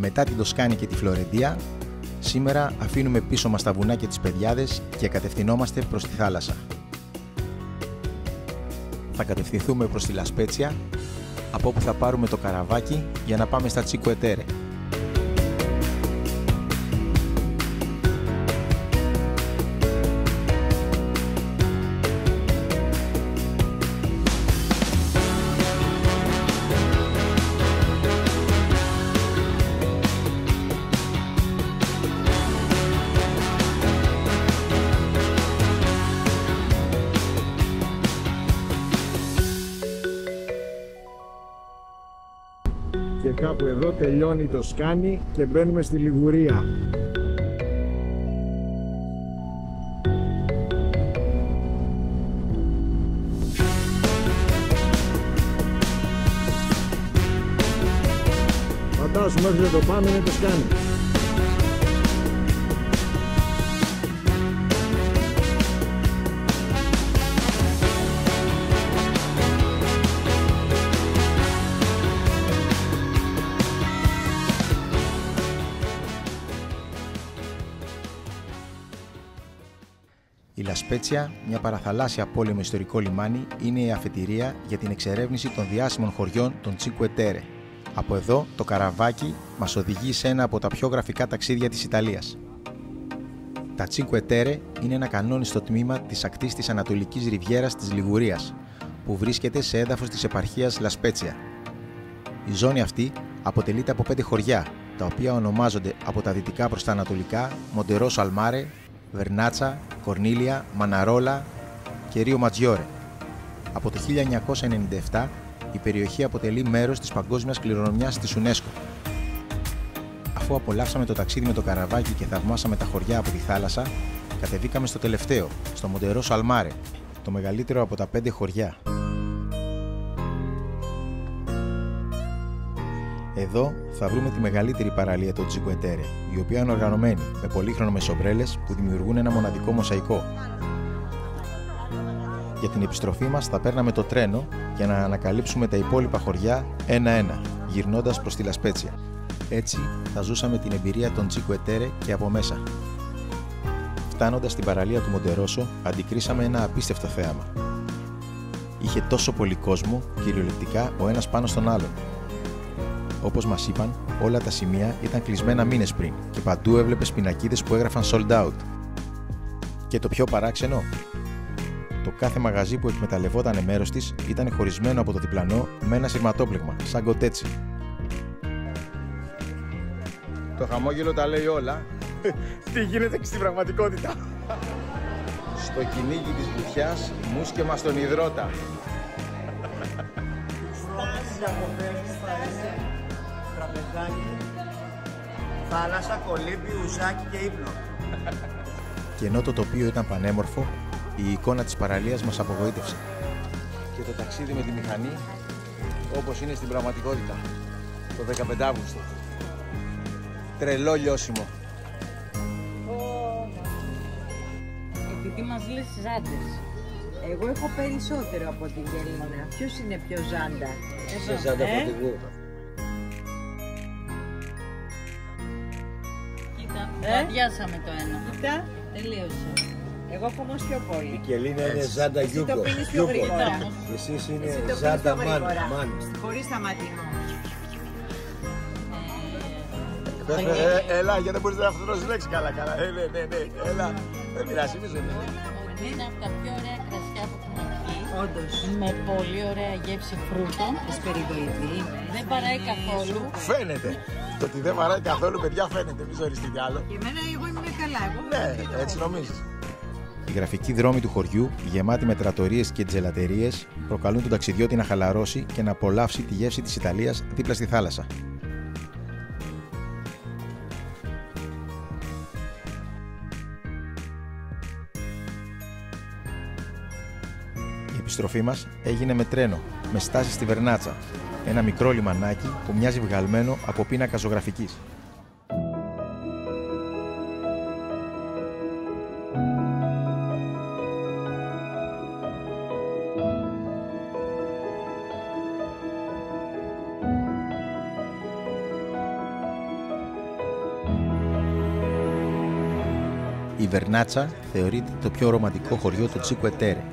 Μετά την Τοσκάνη και τη Φλωρεντία, σήμερα αφήνουμε πίσω μας τα βουνά και τις πεδιάδες και κατευθυνόμαστε προς τη θάλασσα. Θα κατευθυνθούμε προς τη Λασπέτσια, από όπου θα πάρουμε το καραβάκι για να πάμε στα Cinque Terre. Και κάπου εδώ τελειώνει το Τοσκάνη και μπαίνουμε στη Λιγουρία. Φαντάσου μέχρι εδώ πάμε είναι το Τοσκάνη. Η Λασπέτσια, μια παραθαλάσσια πόλη με ιστορικό λιμάνι, είναι η αφετηρία για την εξερεύνηση των διάσημων χωριών των Cinque Terre. Από εδώ, το καραβάκι μας οδηγεί σε ένα από τα πιο γραφικά ταξίδια της Ιταλίας. Τα Cinque Terre είναι ένα κανόνιστο τμήμα της ακτής της Ανατολικής Ριβιέρας της Λιγουρίας, που βρίσκεται σε έδαφος της επαρχίας Λασπέτσια. Η ζώνη αυτή αποτελείται από 5 χωριά, τα οποία ονομάζονται από τα δυτικά προς τα ανατολικά Μοντερόσο al Mare, Βερνάτσα, Κορνίλια, Μαναρόλα και Ρίο Ματζιόρε. Από το 1997 η περιοχή αποτελεί μέρος της παγκόσμιας κληρονομιάς της UNESCO. Αφού απολαύσαμε το ταξίδι με το καραβάκι και θαυμάσαμε τα χωριά από τη θάλασσα, κατεβήκαμε στο τελευταίο, στο Μοντερόσο al Mare, το μεγαλύτερο από τα 5 χωριά. Εδώ θα βρούμε τη μεγαλύτερη παραλία των Cinque Terre, η οποία είναι οργανωμένη με πολύχρωμες ομπρέλες που δημιουργούν ένα μοναδικό μοσαϊκό. Για την επιστροφή μας θα παίρναμε το τρένο για να ανακαλύψουμε τα υπόλοιπα χωριά ένα-ένα, γυρνώντας προς τη Λασπέτσια. Έτσι θα ζούσαμε την εμπειρία των Cinque Terre και από μέσα. Φτάνοντας στην παραλία του Μοντερόσο, αντικρίσαμε ένα απίστευτο θέαμα. Είχε τόσο πολύ κόσμο, κυριολεκτικά ο ένας πάνω στον άλλον. Όπως μας είπαν, όλα τα σημεία ήταν κλεισμένα μήνες πριν και παντού έβλεπες πινακίδες που έγραφαν sold out. Και το πιο παράξενο, το κάθε μαγαζί που εκμεταλλευόταν μέρος της ήταν χωρισμένο από το διπλανό με ένα σειρματόπλεγμα, σαν κοτέτσι. Το χαμόγελο τα λέει όλα. Τι γίνεται και στην πραγματικότητα. Στο κυνήγι της βουτιάς, μουσκεμα στον υδρότα. Θάλασσα, κολύμπι, ουζάκι και ύπνο. Και ενώ το τοπίο ήταν πανέμορφο, η εικόνα της παραλίας μας απογοήτευσε. Και το ταξίδι με τη μηχανή, όπως είναι στην πραγματικότητα, το 15 Αύγουστο. Τρελό λιώσιμο. Επειδή μας λες ζάντες, εγώ έχω περισσότερο από την Γελίνα. Ποιος είναι πιο ζάντα? Σε ζάντα φορτηγού. Αδειάσαμε το ένα. Κοίτα. Τελείωσε. Εγώ έχω όμως πιο πολύ. Η Κελίνα είναι ζάντα γιούγκο. Εσύ το πίνεις πιο γρήγορα. Εσείς είναι ζάντα μάν. Χωρίς σταματήμα. Έλα, γιατί δεν μπορείς να αυτονώσεις λέξη καλά. Ναι, έλα. Δεν πειράζει, μη ζωή. Είναι από τα πιο ωραία κρασιά που έχουμε πιει. Όντως. Με πολύ ωραία γεύση φρούτων. Εσπεριδοειδή. Δεν παράει καθόλου. Φαίνεται. Το ότι δεν βαράει καθόλου, παιδιά, φαίνεται. Μη ζοριστεί κι άλλο. Και εμένα εγώ ήμουν καλά. Ναι, έτσι νομίζεις. Οι γραφικοί δρόμοι του χωριού, γεμάτοι με τρατορίες και τζελατερίες, προκαλούν τον ταξιδιώτη να χαλαρώσει και να απολαύσει τη γεύση της Ιταλίας δίπλα στη θάλασσα. Η επιστροφή μας έγινε με τρένο, με στάση στη Βερνάτσα, ένα μικρό λιμανάκι που μοιάζει βγαλμένο από πίνακα ζωγραφικής. η Βερνάτσα θεωρείται το πιο ρομαντικό χωριό του Cinque Terre,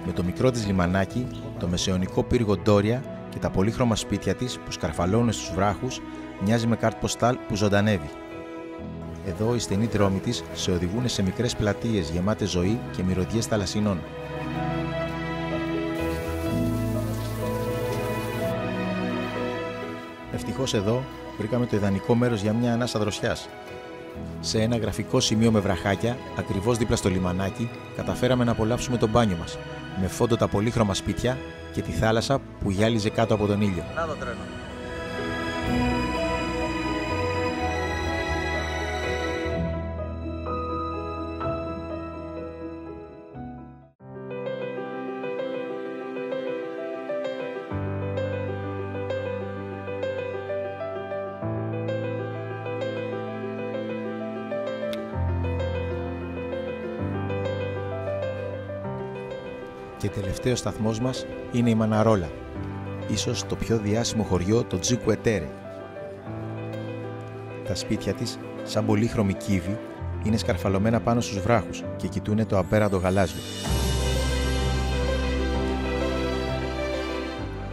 με το μικρό της λιμανάκι, το μεσαιωνικό πύργο Ντόρια και τα πολύχρωμα σπίτια της που σκαρφαλώνουν στους βράχους, μοιάζει με κάρτ ποστάλ που ζωντανεύει. Εδώ οι στενοί δρόμοι της σε οδηγούν σε μικρές πλατείες γεμάτες ζωή και μυρωδιές θαλασσινών. Ευτυχώς εδώ βρήκαμε το ιδανικό μέρος για μια ανάσα δροσιάς. Σε ένα γραφικό σημείο με βραχάκια, ακριβώς δίπλα στο λιμανάκι, καταφέραμε να απολαύσουμε το μπάνιο μας, με φόντο τα πολύχρωμα σπίτια και τη θάλασσα που γυάλιζε κάτω από τον ήλιο. Να το τρένο. Και τελευταίος σταθμός μας είναι η Μαναρόλα, ίσως το πιο διάσημο χωριό, το Cinque Terre. Τα σπίτια της, σαν πολύχρωμοι κύβοι, είναι σκαρφαλωμένα πάνω στους βράχους και κοιτούνε το απέραντο γαλάζιο.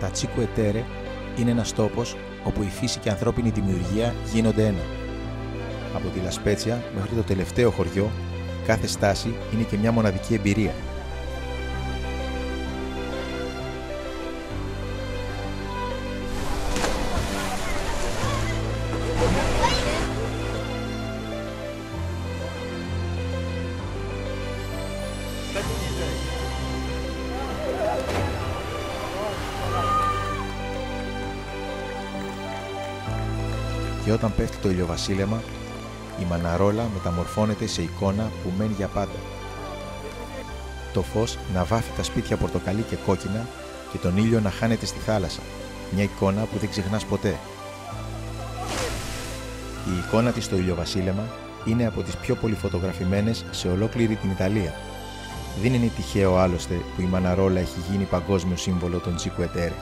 Τα Cinque Terre είναι ένας τόπος όπου η φύση και η ανθρώπινη δημιουργία γίνονται ένα. Από τη Λασπέτσια μέχρι το τελευταίο χωριό, κάθε στάση είναι και μια μοναδική εμπειρία. Και όταν πέφτει το ηλιοβασίλεμα, η Μαναρόλα μεταμορφώνεται σε εικόνα που μένει για πάντα. Το φως να βάφει τα σπίτια πορτοκαλί και κόκκινα και τον ήλιο να χάνεται στη θάλασσα, μια εικόνα που δεν ξεχνάς ποτέ. Η εικόνα της στο ηλιοβασίλεμα είναι από τις πιο πολυφωτογραφημένες σε ολόκληρη την Ιταλία. Δεν είναι τυχαίο άλλωστε που η Μαναρόλα έχει γίνει παγκόσμιο σύμβολο των Cinque Terre.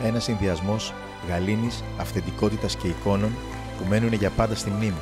Ένας συνδυασμός γαλήνης, αυθεντικότητας και εικόνων που μένουν για πάντα στη μνήμη.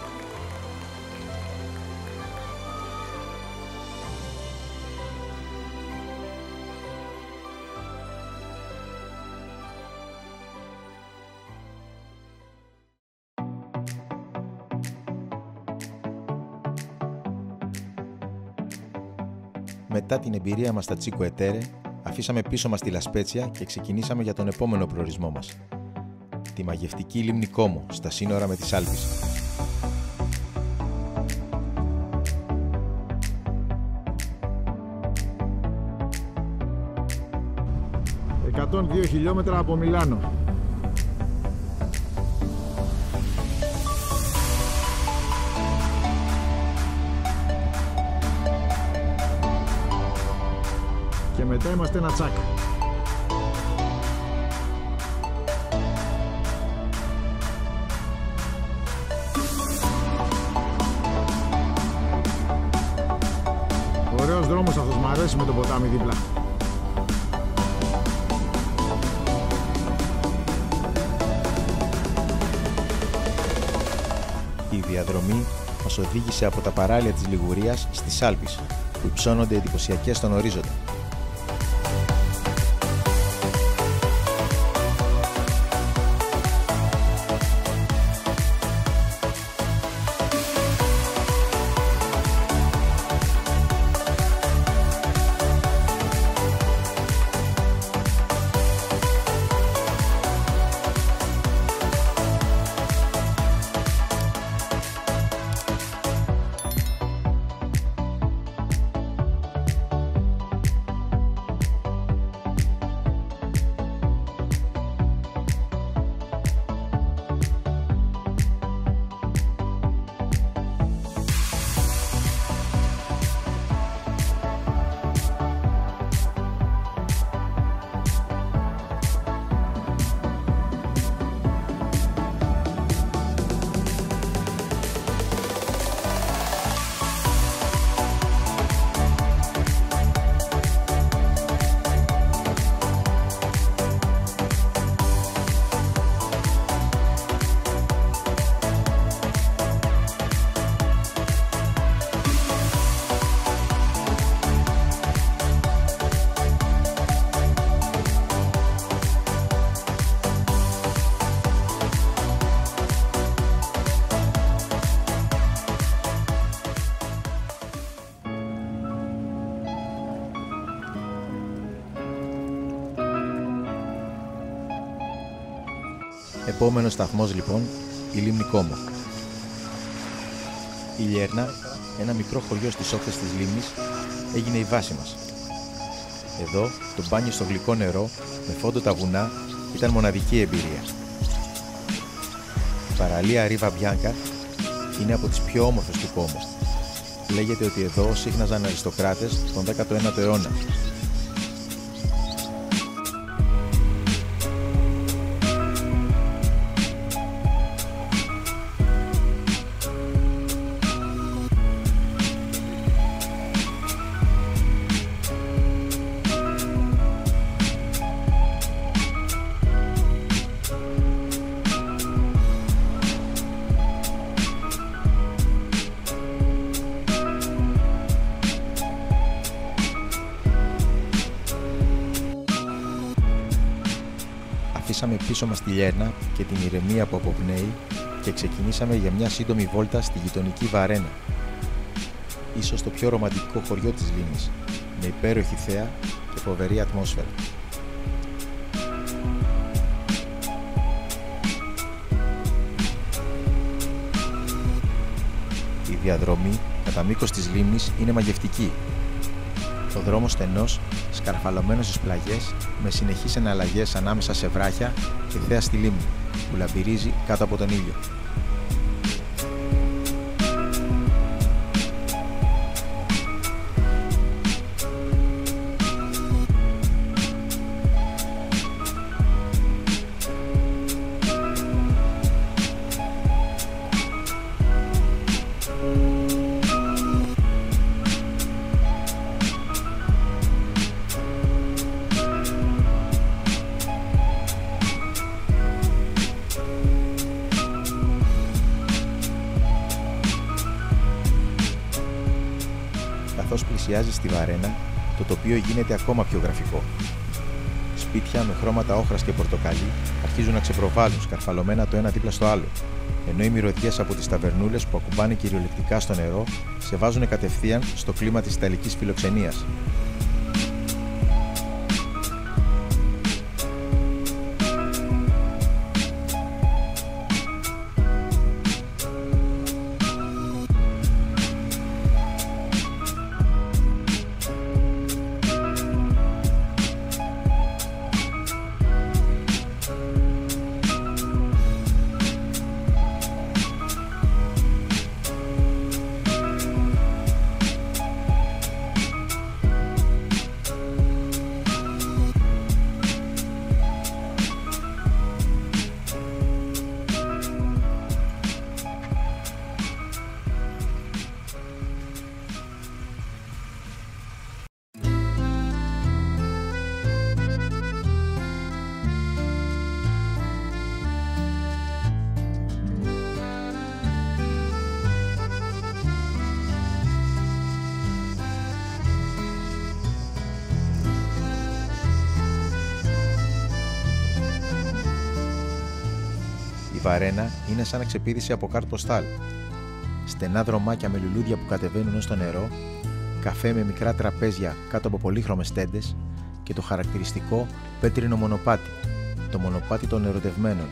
Μετά την εμπειρία μας στα Cinque Terre, αφήσαμε πίσω μας τη Λασπέτσια και ξεκινήσαμε για τον επόμενο προορισμό μας, τη μαγευτική λίμνη Κόμο, στα σύνορα με τις Άλπεις. «102 χιλιόμετρα από Μιλάνο». Και μετά είμαστε ένα τσάκ. Ωραίος δρόμος αυτός, μ' αρέσει με το ποτάμι δίπλα. Η διαδρομή μας οδήγησε από τα παράλια της Λιγουρίας στις Άλπεις, που υψώνονται εντυπωσιακές στον ορίζοντα. Επόμενος σταθμός λοιπόν, η λίμνη Κόμο. Η Λιέρνα, ένα μικρό χωριό στις όχθες της λίμνης, έγινε η βάση μας. Εδώ, το μπάνιο στο γλυκό νερό, με φόντο τα βουνά, ήταν μοναδική εμπειρία. Η παραλία Ρίβα Μπιάνκα είναι από τις πιο όμορφες του Κόμο. Λέγεται ότι εδώ σύχναζαν αριστοκράτες τον 19ο αιώνα. Αφήσαμε πίσω μας τη Λιέρνα και την ηρεμία που αποπνέει και ξεκινήσαμε για μια σύντομη βόλτα στη γειτονική Βαρένα. Ίσως το πιο ρομαντικό χωριό της λίμνης, με υπέροχη θέα και φοβερή ατμόσφαιρα. Η διαδρομή κατά μήκος της λίμνης είναι μαγευτική. Ο δρόμος στενός, σκαρφαλωμένος στις πλαγιές, με συνεχείς εναλλαγές ανάμεσα σε βράχια και θέα στη λίμνη, που λαμπυρίζει κάτω από τον ήλιο. Καθώς πλησιάζει στη Βαρένα, το τοπίο γίνεται ακόμα πιο γραφικό. Σπίτια με χρώματα όχρας και πορτοκαλί αρχίζουν να ξεπροβάλλουν σκαρφαλωμένα το ένα δίπλα στο άλλο, ενώ οι μυρωδιές από τις ταβερνούλες που ακουμπάνε κυριολεκτικά στο νερό σε βάζουν κατευθείαν στο κλίμα της ιταλικής φιλοξενίας. Η Βαρένα είναι σαν να ξεπήδησε από κάρτ ποστάλ. Στενά δρομάκια με λουλούδια που κατεβαίνουν ως το νερό, καφέ με μικρά τραπέζια κάτω από πολύχρωμες τέντες και το χαρακτηριστικό πέτρινο μονοπάτι, το μονοπάτι των ερωτευμένων,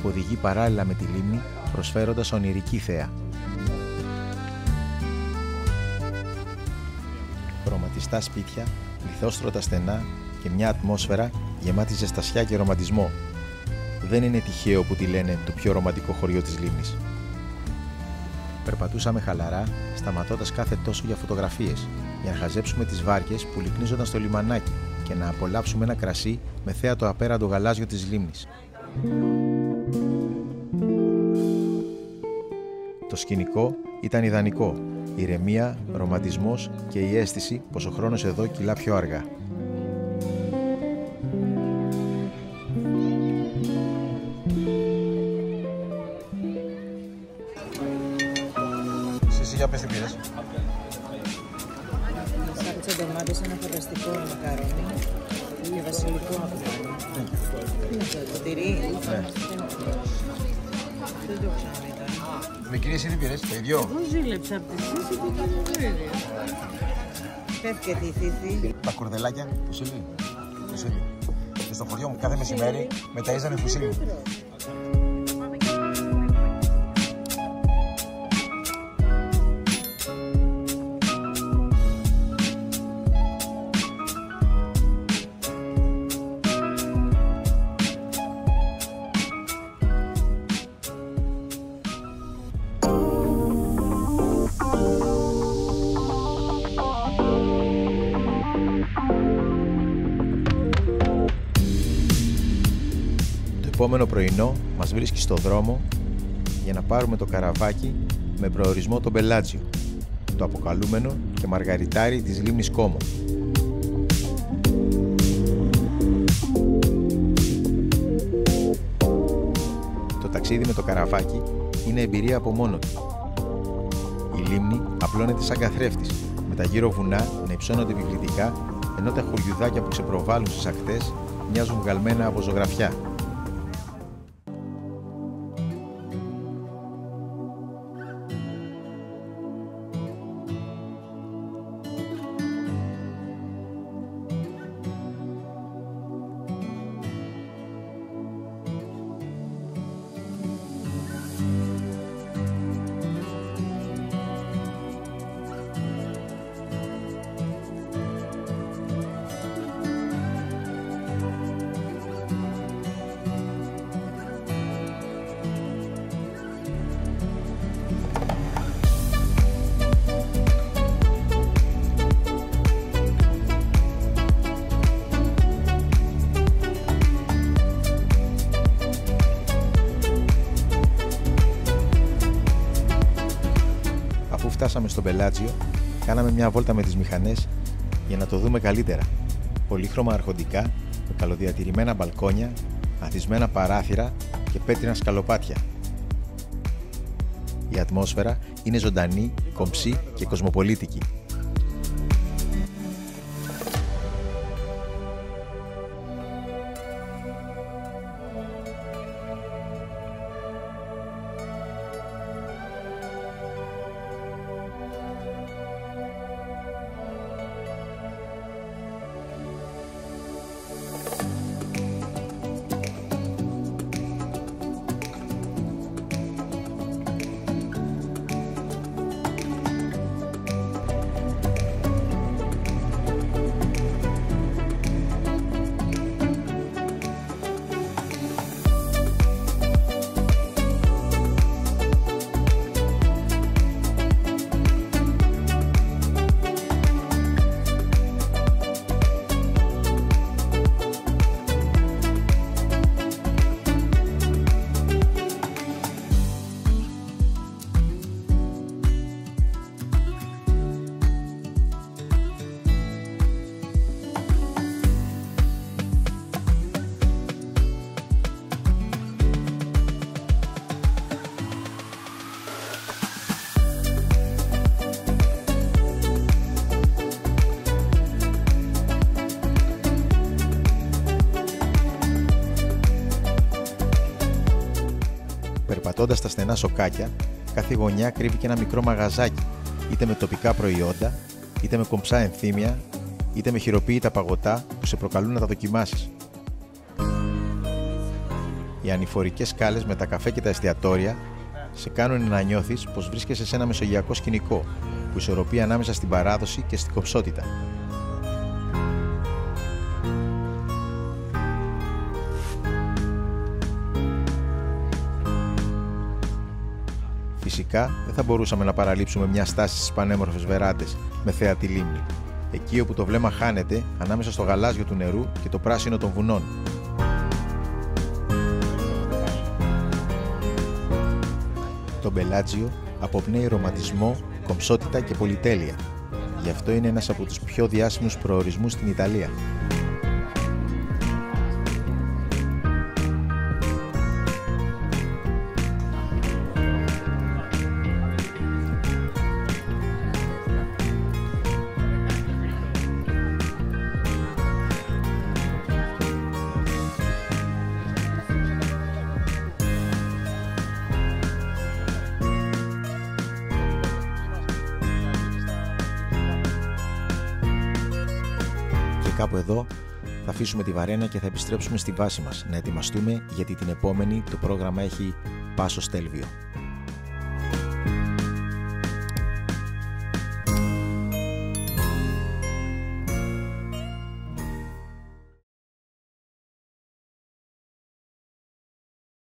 που οδηγεί παράλληλα με τη λίμνη, προσφέροντας ονειρική θέα. Χρωματιστά σπίτια, λιθόστρωτα στενά και μια ατμόσφαιρα γεμάτη ζεστασιά και ρομαντισμό. Δεν είναι τυχαίο που τη λένε το πιο ρομαντικό χωριό της λίμνης. Περπατούσαμε χαλαρά, σταματώντας κάθε τόσο για φωτογραφίες, για να χαζέψουμε τις βάρκες που λυκνίζονταν στο λιμανάκι και να απολαύσουμε ένα κρασί με θέα το απέραντο γαλάζιο της λίμνης. Το σκηνικό ήταν ιδανικό, ηρεμία, ρομαντισμός και η αίσθηση πως ο χρόνος εδώ κυλά πιο αργά. Εσύ για πες τι πήρες. Σάλτσα ντομάτες, ένα φανταστικό μακαρόνι και βασιλικό από πάνω. Είναι αυτό, το τυρί. Δεν το ξαναδεί. Μικρή, εσύ τι πήρες, το ίδιο. Εγώ ζήλεψα από τη Σύση και κάνω το ίδιο. Φεύγεται η θήθη. Τα κορδελάκια, φουσίλι. Και στο χωριό μου κάθε μεσημέρι με ταΐζανε φουσίλι. επόμενο πρωινό μας βρίσκει στο δρόμο για να πάρουμε το καραβάκι με προορισμό το Μπελάτζιο, το αποκαλούμενο και μαργαριτάρι της λίμνης Κόμο. Το ταξίδι με το καραβάκι είναι εμπειρία από μόνο του. Η λίμνη απλώνεται σαν καθρέφτης, με τα γύρω βουνά να υψώνονται επιβλητικά, ενώ τα χωριουδάκια που ξεπροβάλλουν στις ακτές μοιάζουν βγαλμένα από ζωγραφιά. Φτάσαμε στο Μπελάτζιο, κάναμε μια βόλτα με τις μηχανές για να το δούμε καλύτερα. Πολύχρωμα αρχοντικά, με καλοδιατηρημένα μπαλκόνια, ανθισμένα παράθυρα και πέτρινα σκαλοπάτια. Η ατμόσφαιρα είναι ζωντανή, κομψή και κοσμοπολίτικη. Περπατώντας τα στενά σοκάκια, κάθε γωνιά κρύβει και ένα μικρό μαγαζάκι, είτε με τοπικά προϊόντα, είτε με κομψά ενθύμια, είτε με χειροποίητα παγωτά που σε προκαλούν να τα δοκιμάσεις. Οι ανηφορικές σκάλες με τα καφέ και τα εστιατόρια σε κάνουν να νιώθεις πως βρίσκεσαι σε ένα μεσογειακό σκηνικό που ισορροπεί ανάμεσα στην παράδοση και στην κομψότητα. Φυσικά δεν θα μπορούσαμε να παραλείψουμε μια στάση στις πανέμορφες βεράντες με θέα τη λίμνη, εκεί όπου το βλέμμα χάνεται ανάμεσα στο γαλάζιο του νερού και το πράσινο των βουνών. Το Μπελάτζιο αποπνέει ρομαντισμό, κομψότητα και πολυτέλεια. Γι' αυτό είναι ένας από τους πιο διάσημους προορισμούς στην Ιταλία. Κάπου εδώ θα αφήσουμε τη βαρένα και θα επιστρέψουμε στη βάση μας να ετοιμαστούμε, γιατί την επόμενη το πρόγραμμα έχει Πάσο Στέλβιο.